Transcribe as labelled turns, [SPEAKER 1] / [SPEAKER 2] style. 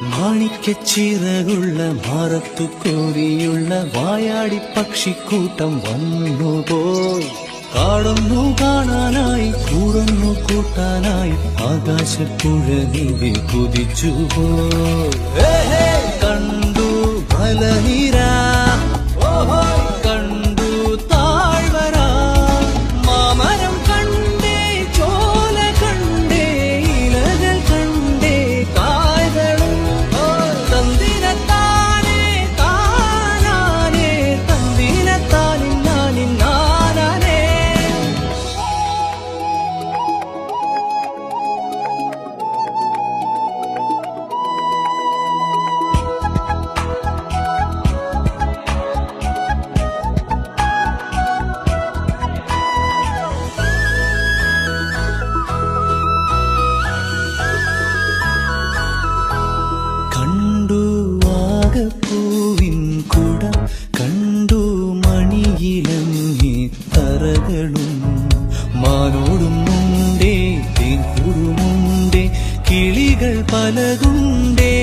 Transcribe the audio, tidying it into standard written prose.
[SPEAKER 1] മാണിക്കച്ചിറകുള്ള മാറത്തു കോരിയുള്ള വായാടി പക്ഷിക്കൂട്ടം വന്നുപോയി. കാടൊന്നു കാണാനായി കൂടൊന്നു കൂട്ടാനായി ആകാശപ്പുഴ നീവി കുതിച്ചുപോയി. കണ്ടു മലനിര, കണ്ടു താഴ്വര, മാമരം കണ്ടേ, ചോല കണ്ടേ, ഇലകൾ കണ്ടേ, കായകളും തന്തിരത്താനേ താനാനേ, തന്തിരത്താനിന്നാനിന്നാനേ. കണ്ടു വാഗപ്പൂവിൻ കുട, കണ്ടു മണിയിലങ്ങി തറകളും, മാനോടും മുണ്ടേ തേൻകൂടുമുണ്ടേ, കിളികൾ പലതുണ്ടേ.